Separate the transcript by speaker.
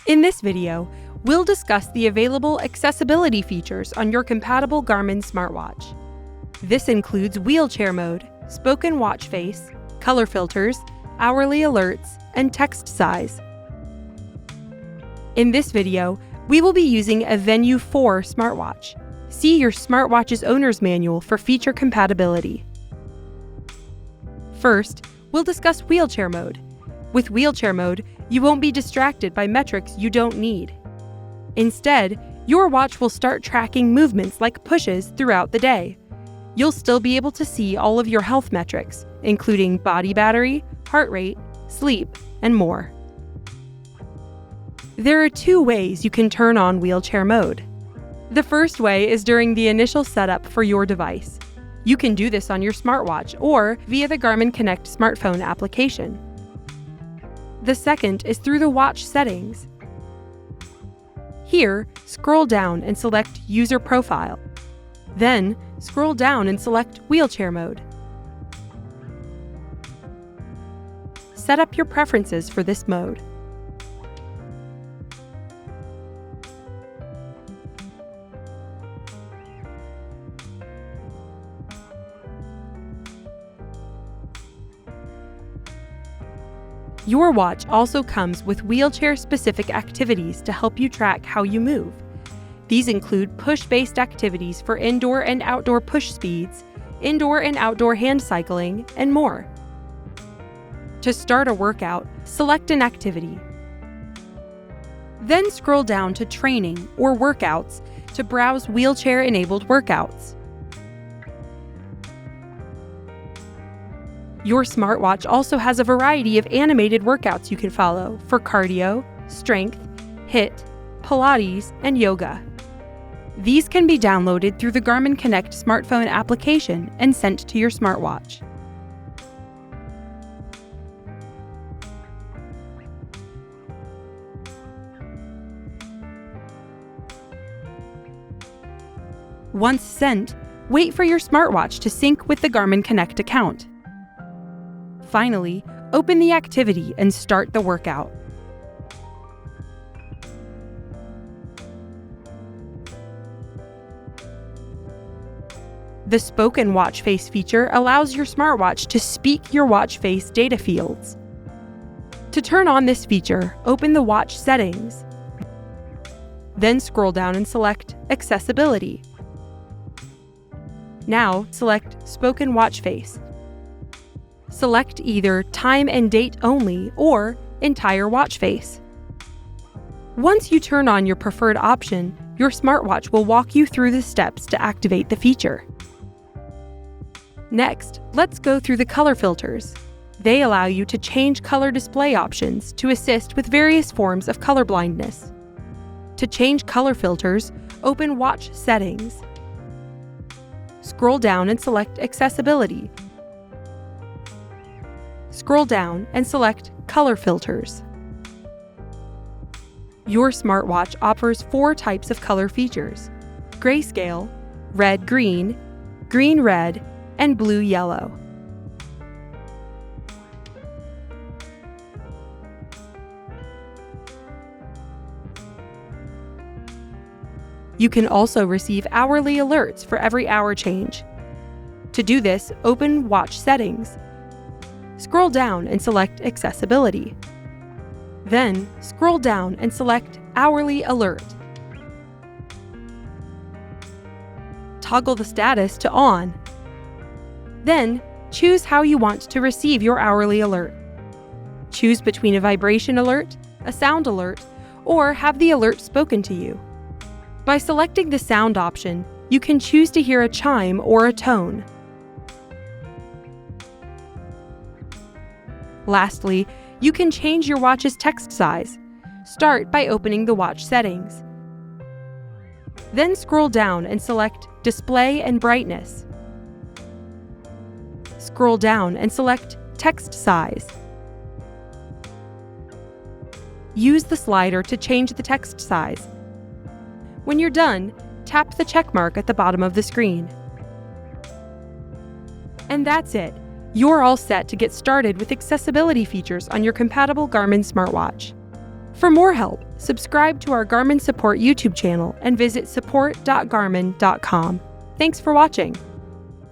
Speaker 1: In this video, we'll discuss the available accessibility features on your compatible Garmin smartwatch. This includes wheelchair mode, spoken watch face, color filters, hourly alerts, and text size. In this video, we will be using a Venue 4 smartwatch. See your smartwatch's owner's manual for feature compatibility. First, we'll discuss wheelchair mode. With wheelchair mode, you won't be distracted by metrics you don't need. Instead, your watch will start tracking movements like pushes throughout the day. You'll still be able to see all of your health metrics, including body battery, heart rate, sleep, and more. There are two ways you can turn on wheelchair mode. The first way is during the initial setup for your device. You can do this on your smartwatch or via the Garmin Connect smartphone application. The second is through the watch settings. Here, scroll down and select User Profile. Then, scroll down and select Wheelchair Mode. Set up your preferences for this mode. Your watch also comes with wheelchair-specific activities to help you track how you move. These include push-based activities for indoor and outdoor push speeds, indoor and outdoor hand cycling, and more. To start a workout, select an activity. Then scroll down to Training or Workouts to browse wheelchair-enabled workouts. Your smartwatch also has a variety of animated workouts you can follow for cardio, strength, HIIT, Pilates, and yoga. These can be downloaded through the Garmin Connect smartphone application and sent to your smartwatch. Once sent, wait for your smartwatch to sync with the Garmin Connect account. Finally, open the activity and start the workout. The spoken watch face feature allows your smartwatch to speak your watch face data fields. To turn on this feature, open the watch settings. Then scroll down and select Accessibility. Now, select Spoken Watch Face. Select either Time and Date Only or Entire Watch Face. Once you turn on your preferred option, your smartwatch will walk you through the steps to activate the feature. Next, let's go through the color filters. They allow you to change color display options to assist with various forms of color blindness. To change color filters, open Watch Settings. Scroll down and select Accessibility. Scroll down and select Color Filters. Your smartwatch offers 4 types of color features: Grayscale, Red-Green, Green-Red, and Blue-Yellow. You can also receive hourly alerts for every hour change. To do this, open Watch Settings. Scroll down and select Accessibility. Then, scroll down and select Hourly Alert. Toggle the status to On. Then, choose how you want to receive your hourly alert. Choose between a vibration alert, a sound alert, or have the alert spoken to you. By selecting the sound option, you can choose to hear a chime or a tone. Lastly, you can change your watch's text size. Start by opening the watch settings. Then scroll down and select Display and Brightness. Scroll down and select Text Size. Use the slider to change the text size. When you're done, tap the check mark at the bottom of the screen. And that's it. You're all set to get started with accessibility features on your compatible Garmin smartwatch. For more help, subscribe to our Garmin Support YouTube channel and visit support.garmin.com. Thanks for watching.